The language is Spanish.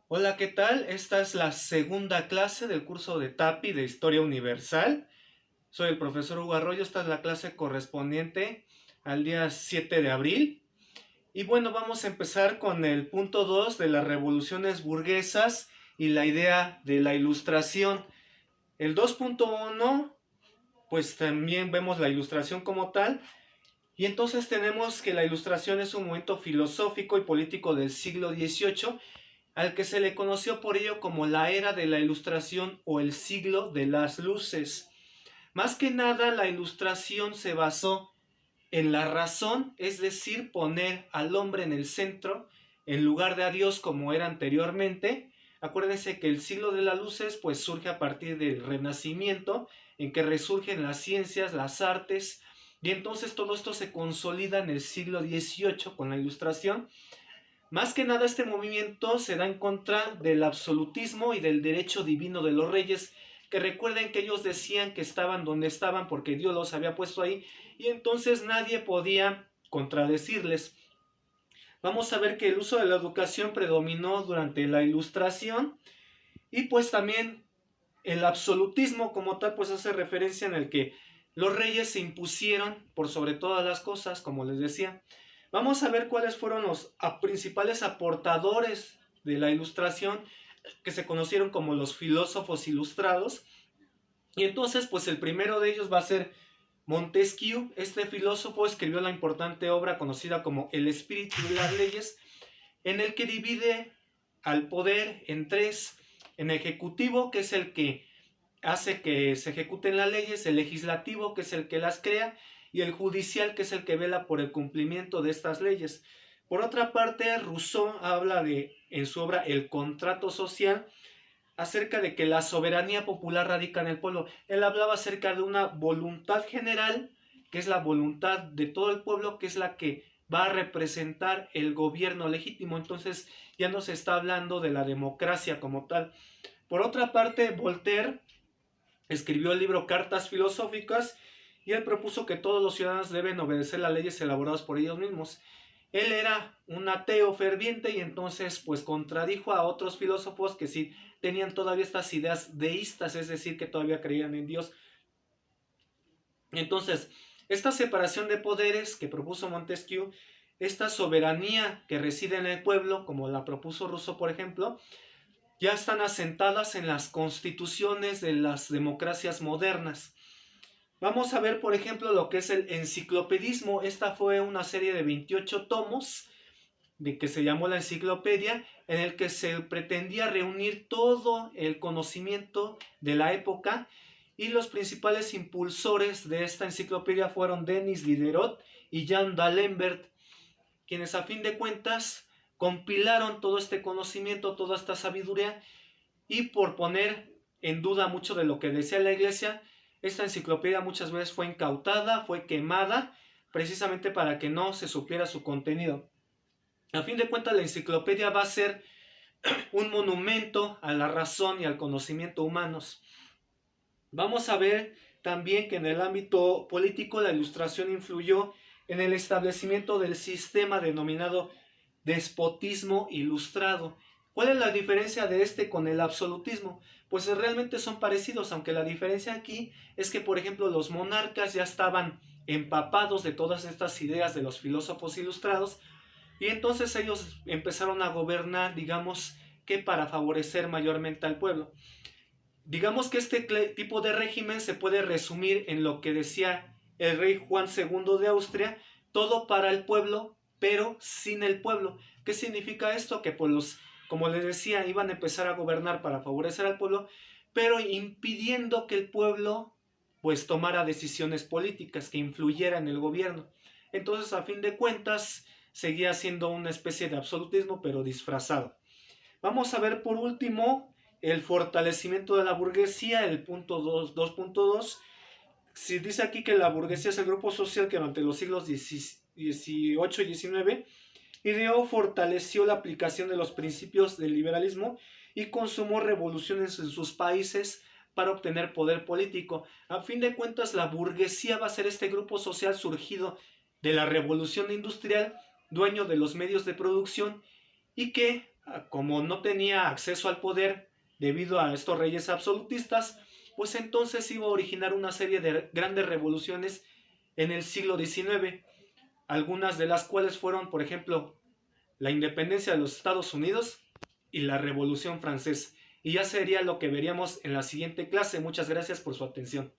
Hola, ¿qué tal? Esta es la segunda clase del curso de TAPI de Historia Universal. Soy el profesor Hugo Arroyo. Esta es la clase correspondiente al día 7 de abril. Y bueno, vamos a empezar con el punto 2 de las revoluciones burguesas y la idea de la ilustración. El 2.1, pues también vemos la ilustración como tal. Y entonces tenemos que la ilustración es un movimiento filosófico y político del siglo XVIII al que se le conoció por ello como la era de la Ilustración o el siglo de las luces. Más que nada, la Ilustración se basó en la razón, es decir, poner al hombre en el centro en lugar de a Dios como era anteriormente. Acuérdense que el siglo de las luces pues surge a partir del Renacimiento, en que resurgen las ciencias, las artes, y entonces todo esto se consolida en el siglo XVIII con la Ilustración. Más que nada este movimiento se da en contra del absolutismo y del derecho divino de los reyes, que recuerden que ellos decían que estaban donde estaban porque Dios los había puesto ahí y entonces nadie podía contradecirles. Vamos a ver que el uso de la educación predominó durante la Ilustración y pues también el absolutismo como tal pues hace referencia en el que los reyes se impusieron por sobre todas las cosas, como les decía. Vamos a ver cuáles fueron los principales aportadores de la Ilustración, que se conocieron como los filósofos ilustrados. Y entonces, pues el primero de ellos va a ser Montesquieu. Este filósofo escribió la importante obra conocida como El espíritu de las leyes, en el que divide al poder en tres: en ejecutivo, que es el que hace que se ejecuten las leyes; el legislativo, que es el que las crea; y el judicial, que es el que vela por el cumplimiento de estas leyes. Por otra parte, Rousseau habla en su obra El contrato social, acerca de que la soberanía popular radica en el pueblo. Él hablaba acerca de una voluntad general, que es la voluntad de todo el pueblo, que es la que va a representar el gobierno legítimo. Entonces ya no se está hablando de la democracia como tal. Por otra parte, Voltaire escribió el libro Cartas Filosóficas y él propuso que todos los ciudadanos deben obedecer las leyes elaboradas por ellos mismos. Él era un ateo ferviente y entonces pues contradijo a otros filósofos que sí tenían todavía estas ideas deístas, es decir, que todavía creían en Dios. Entonces, esta separación de poderes que propuso Montesquieu, esta soberanía que reside en el pueblo, como la propuso Rousseau, por ejemplo, ya están asentadas en las constituciones de las democracias modernas. Vamos a ver, por ejemplo, lo que es el enciclopedismo. Esta fue una serie de 28 tomos de que se llamó la enciclopedia, en el que se pretendía reunir todo el conocimiento de la época, y los principales impulsores de esta enciclopedia fueron Denis Diderot y Jean d'Alembert, quienes a fin de cuentas compilaron todo este conocimiento, toda esta sabiduría, y por poner en duda mucho de lo que decía la iglesia, esta enciclopedia muchas veces fue incautada, fue quemada, precisamente para que no se supiera su contenido. A fin de cuentas, la enciclopedia va a ser un monumento a la razón y al conocimiento humanos. Vamos a ver también que en el ámbito político la Ilustración influyó en el establecimiento del sistema denominado despotismo ilustrado. ¿Cuál es la diferencia de este con el absolutismo? Pues realmente son parecidos, aunque la diferencia aquí es que, por ejemplo, los monarcas ya estaban empapados de todas estas ideas de los filósofos ilustrados, y entonces ellos empezaron a gobernar, digamos que para favorecer mayormente al pueblo. Digamos que este tipo de régimen se puede resumir en lo que decía el rey Juan II de Austria: todo para el pueblo, pero sin el pueblo. ¿Qué significa esto? Que pues como les decía, iban a empezar a gobernar para favorecer al pueblo, pero impidiendo que el pueblo pues tomara decisiones políticas que influyeran en el gobierno. Entonces, a fin de cuentas, seguía siendo una especie de absolutismo, pero disfrazado. Vamos a ver por último el fortalecimiento de la burguesía, el punto 2.2. Si dice aquí que la burguesía es el grupo social que durante los siglos XVIII y XIX ideó, fortaleció la aplicación de los principios del liberalismo y consumó revoluciones en sus países para obtener poder político. A fin de cuentas, la burguesía va a ser este grupo social surgido de la revolución industrial, dueño de los medios de producción, y que como no tenía acceso al poder debido a estos reyes absolutistas, pues entonces iba a originar una serie de grandes revoluciones en el siglo XIX, algunas de las cuales fueron, por ejemplo, la independencia de los Estados Unidos y la Revolución Francesa. Y ya sería lo que veríamos en la siguiente clase. Muchas gracias por su atención.